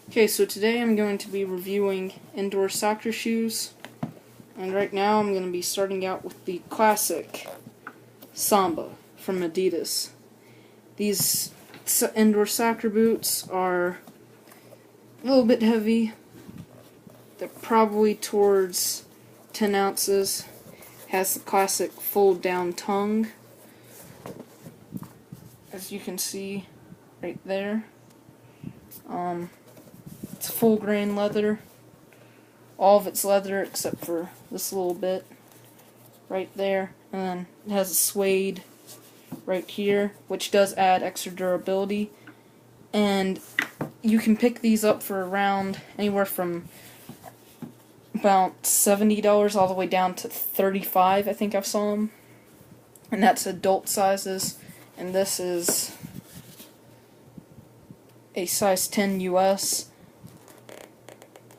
Okay, so today I'm going to be reviewing indoor soccer shoes, and right now I'm going to be starting out with the classic Samba from Adidas. These indoor soccer boots are a little bit heavy. They're probably towards 10 ounces. Has the classic fold down tongue, as you can see right there. It's full grain leather. All of it's leather except for this little bit right there. And then it has a suede right here, which does add extra durability. And you can pick these up for around anywhere from about $70 all the way down to $35, I think I saw them. And that's adult sizes. And this is a size 10 US,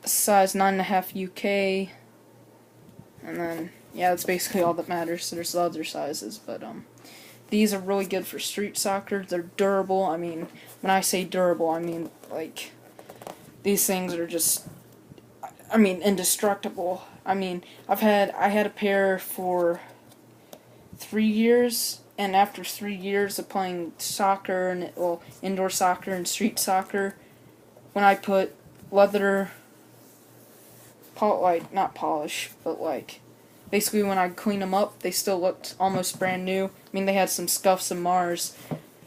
size 9.5 UK, and then, yeah, that's basically all that matters. There's the other sizes, but these are really good for street soccer. They're durable. I mean, when I say durable, I mean, like, these things are just, indestructible. I mean, I had a pair for 3 years, and after 3 years of playing soccer, and indoor soccer and street soccer, when I put leather, not polish, but basically when I clean them up, they still looked almost brand new. I mean, they had some scuffs and mars,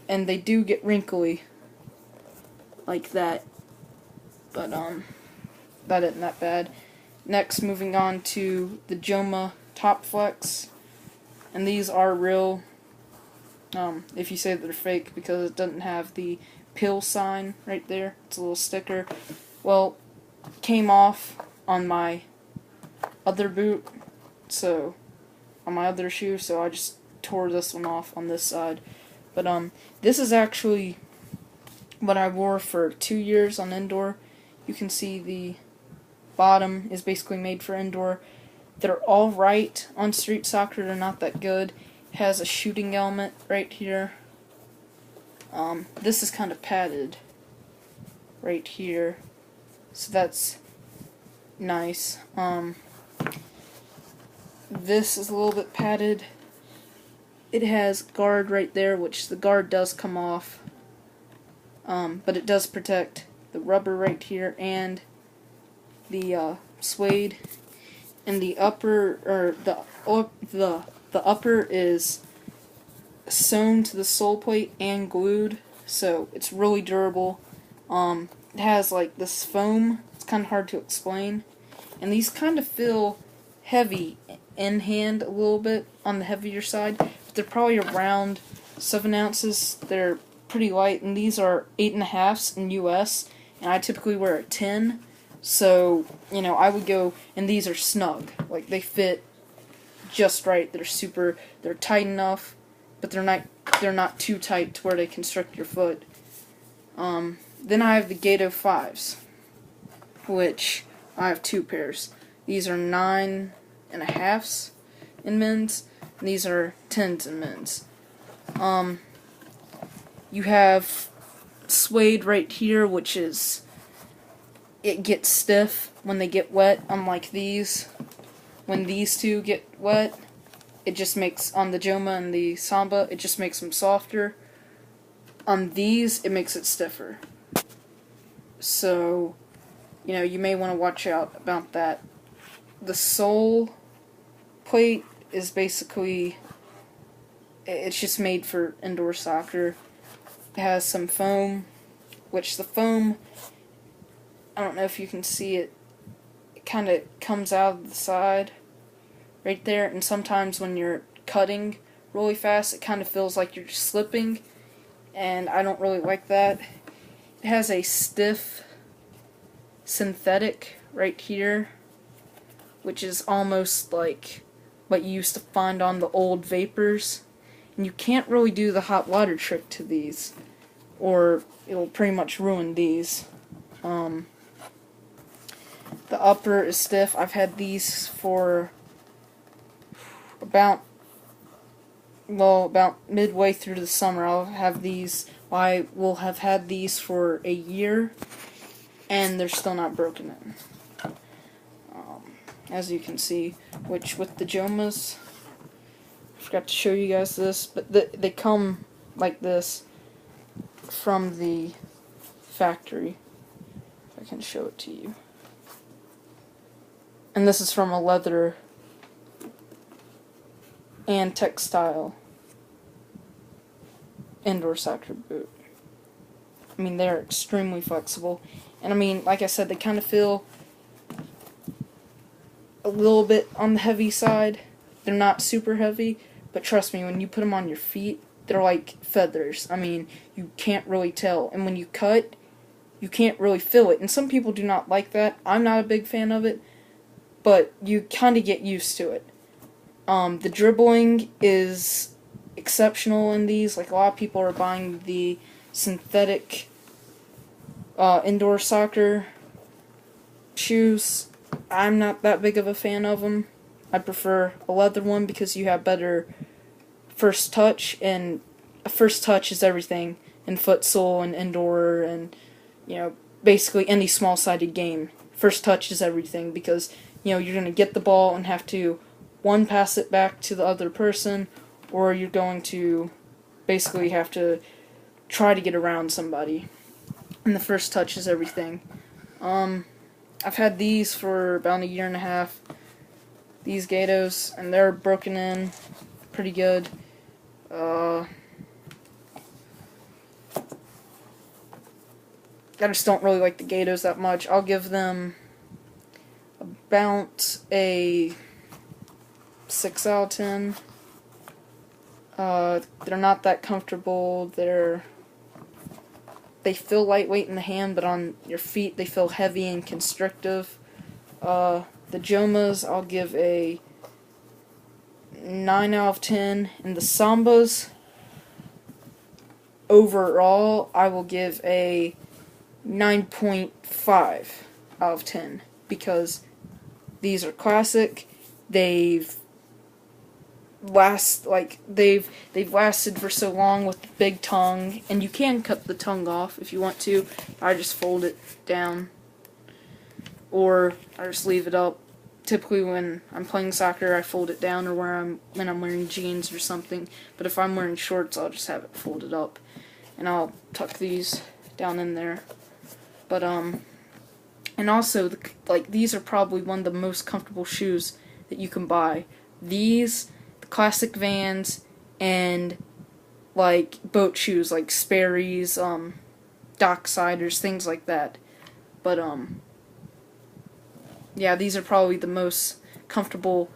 and they do get wrinkly like that, but that isn't that bad. Next, moving on to the Joma Top Flex, and these are real, if you say that they're fake, because it doesn't have the pill sign right there. It's a little sticker. Well, came off on my other boot, so on my other shoe, so I just tore this one off on this side. But this is actually what I wore for 2 years on indoor. You can see the bottom is basically made for indoor. They're all right on street soccer. They're not that good. It has a shooting element right here. This is kind of padded right here, so that's nice. This is a little bit padded. It has guard right there, which the guard does come off, but it does protect the rubber right here and the suede. And the upper, or the upper is sewn to the sole plate and glued, so it's really durable. It has like this foam. It's kind of hard to explain, and these kind of feel heavy in hand a little bit on the heavier side, but they're probably around 7 ounces. They're pretty light, and these are 8.5s in US, and I typically wear a 10. So, I would go, and these are snug. Like, they fit just right. They're tight enough, but they're not too tight to where they constrict your foot. Then I have the Gato 5s, which I have 2 pairs. These are 9.5s in men's, and these are 10s in men's. You have suede right here, which is, it gets stiff when they get wet, unlike these. When these two get wet, it just makes, on the Joma and the Samba, it just makes them softer. On these, it makes it stiffer. So, you may want to watch out about that. The sole plate is basically, it's just made for indoor soccer. It has some foam, which the foam, I don't know if you can see it, it kind of comes out of the side right there, and sometimes when you're cutting really fast, it kind of feels like you're just slipping, and I don't really like that. It has a stiff synthetic right here, which is almost like what you used to find on the old Vapors, and you can't really do the hot water trick to these, or it'll pretty much ruin these. The upper is stiff. I've had these for about midway through the summer. I will have had these for a year, and they're still not broken in. As you can see, which with the Jomas, I forgot to show you guys this, but they come like this from the factory. If I can show it to you. And this is from a leather and textile indoor soccer boot. I mean, they're extremely flexible. And I mean, like I said, they kind of feel a little bit on the heavy side. They're not super heavy, but trust me, when you put them on your feet, they're like feathers. I mean, you can't really tell. And when you cut, you can't really feel it. And some people do not like that. I'm not a big fan of it, but you kind of get used to it. The dribbling is exceptional in these. Like, a lot of people are buying the synthetic indoor soccer shoes. I'm not that big of a fan of them. I prefer a leather one because you have better first touch, and a first touch is everything in futsal and indoor and, you know, basically any small-sided game. First touch is everything because, you know, you're going to get the ball and have to, one, pass it back to the other person, or you're going to basically have to try to get around somebody. And the first touch is everything. I've had these for about a year and a half, these Gatos, and they're broken in pretty good. I just don't really like the Gatos that much. I'll give them about a 6 out of 10. They're not that comfortable. They feel lightweight in the hand, but on your feet they feel heavy and constrictive. The Jomas, I'll give a 9 out of 10. And the Sambas, overall, I will give a 9.5 out of 10. Because these are classic. They've lasted for so long with the big tongue, and you can cut the tongue off if you want to. I just fold it down, or I just leave it up. Typically when I'm playing soccer, I fold it down, or when I'm wearing jeans or something. But if I'm wearing shorts, I'll just have it folded up, and I'll tuck these down in there. But and also these are probably one of the most comfortable shoes that you can buy. These, classic Vans, and like boat shoes like Sperry's, Docksiders, things like that. But yeah, these are probably the most comfortable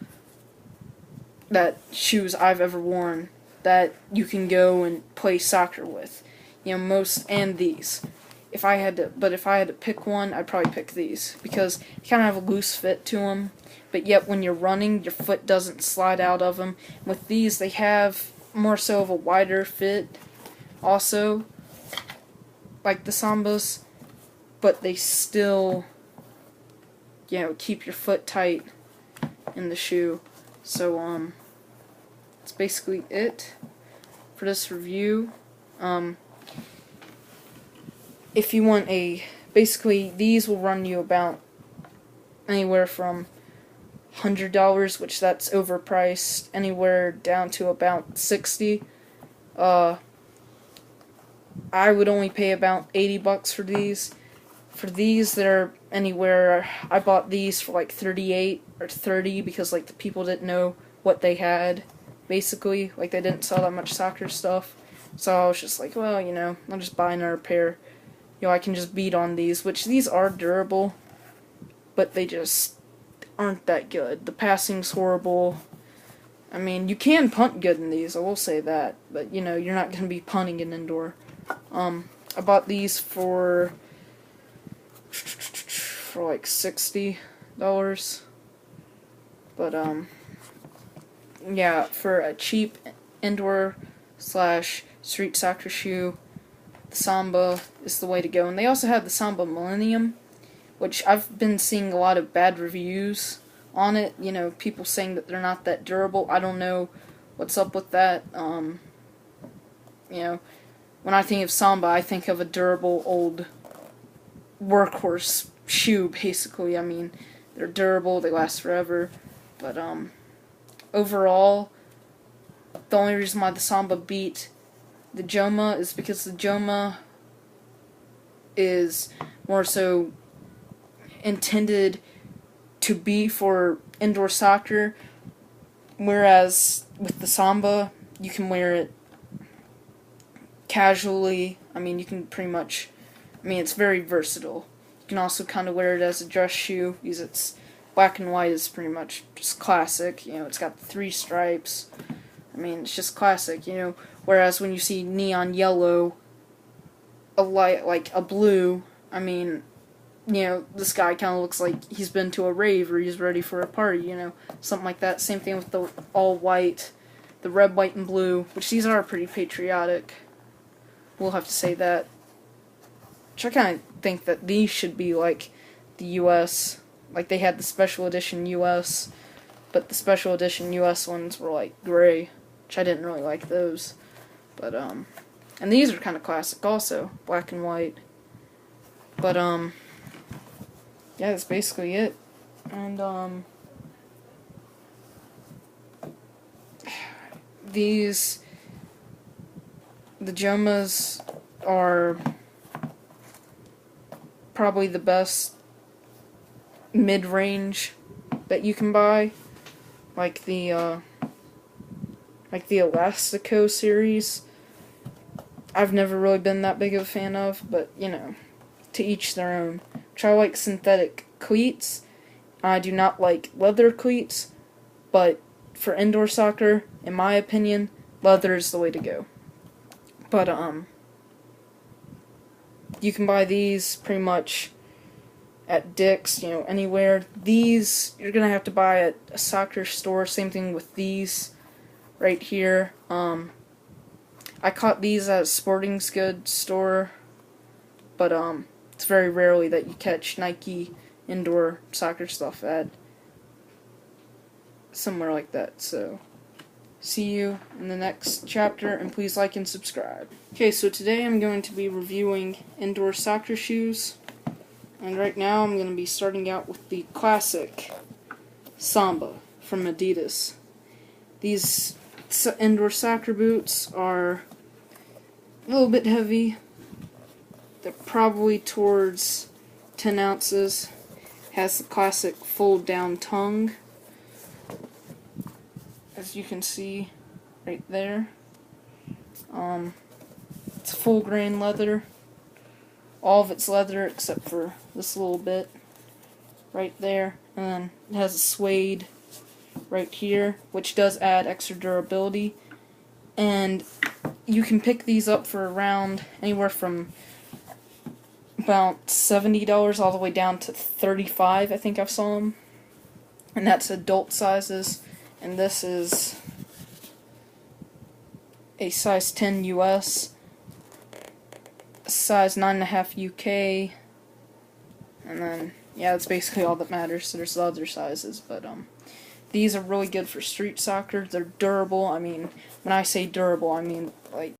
shoes I've ever worn that you can go and play soccer with. You know, and these. If I had to pick one, I'd probably pick these because they kind of have a loose fit to them. But yet when you're running, your foot doesn't slide out of them. With these, they have more so of a wider fit also, like the Sambas, but they still, you know, keep your foot tight in the shoe. So, that's basically it for this review. If you want basically, these will run you about anywhere from $100, which that's overpriced, anywhere down to about $60. I would only pay about $80 for these. For these, they're anywhere. I bought these for like $38 or $30 because like the people didn't know what they had. Basically, like they didn't sell that much soccer stuff, so I was just like, well, you know, I'll just buy another pair. You know, I can just beat on these, which these are durable, but they just aren't that good. The passing's horrible. I mean, you can punt good in these, I will say that, but, you know, you're not going to be punting in indoor. I bought these for like $60, but, yeah, for a cheap indoor/street soccer shoe, the Samba is the way to go. And they also have the Samba Millennium, which I've been seeing a lot of bad reviews on it. You know, people saying that they're not that durable. I don't know what's up with that. You know, when I think of Samba, I think of a durable old workhorse shoe, basically. I mean, they're durable, they last forever, but overall, the only reason why the Samba beat the Joma is because the Joma is more so intended to be for indoor soccer, whereas with the Samba, you can wear it casually. I mean, you can pretty much, it's very versatile. You can also kind of wear it as a dress shoe, because it's black and white is pretty much just classic. It's got the 3 stripes. It's just classic, Whereas when you see neon yellow, a light like a blue, this guy kind of looks like he's been to a rave or he's ready for a party, something like that. Same thing with the all white, the red, white, and blue, which these are pretty patriotic. We'll have to say that. Which I kind of think that these should be like the U.S. Like they had the special edition U.S., but the special edition U.S. ones were like gray, which I didn't really like those. But and these are kind of classic also, black and white. But yeah, that's basically it. And the Jomas are probably the best mid-range that you can buy, like the Elastico series. I've never really been that big of a fan of, but to each their own. Which I like synthetic cleats. I do not like leather cleats, but for indoor soccer, in my opinion, leather is the way to go. But you can buy these pretty much at Dick's, anywhere. These you're gonna have to buy at a soccer store. Same thing with these right here. I caught these at a sporting goods store, but it's very rarely that you catch Nike indoor soccer stuff at somewhere like that. So see you in the next chapter, and please like and subscribe. Okay, so today I'm going to be reviewing indoor soccer shoes, and right now I'm going to be starting out with the classic Samba from Adidas. These indoor soccer boots are a little bit heavy. They're probably towards 10 ounces. Has the classic fold down tongue, as you can see right there. It's full grain leather. All of it's leather except for this little bit right there. And then it has a suede right here, which does add extra durability. And you can pick these up for around anywhere from about $70 all the way down to $35, I think I saw them. And that's adult sizes. And this is a size 10 US, a size 9.5 UK, and then, yeah, that's basically all that matters. So there's the other sizes, but these are really good for street soccer. They're durable. When I say durable, I mean like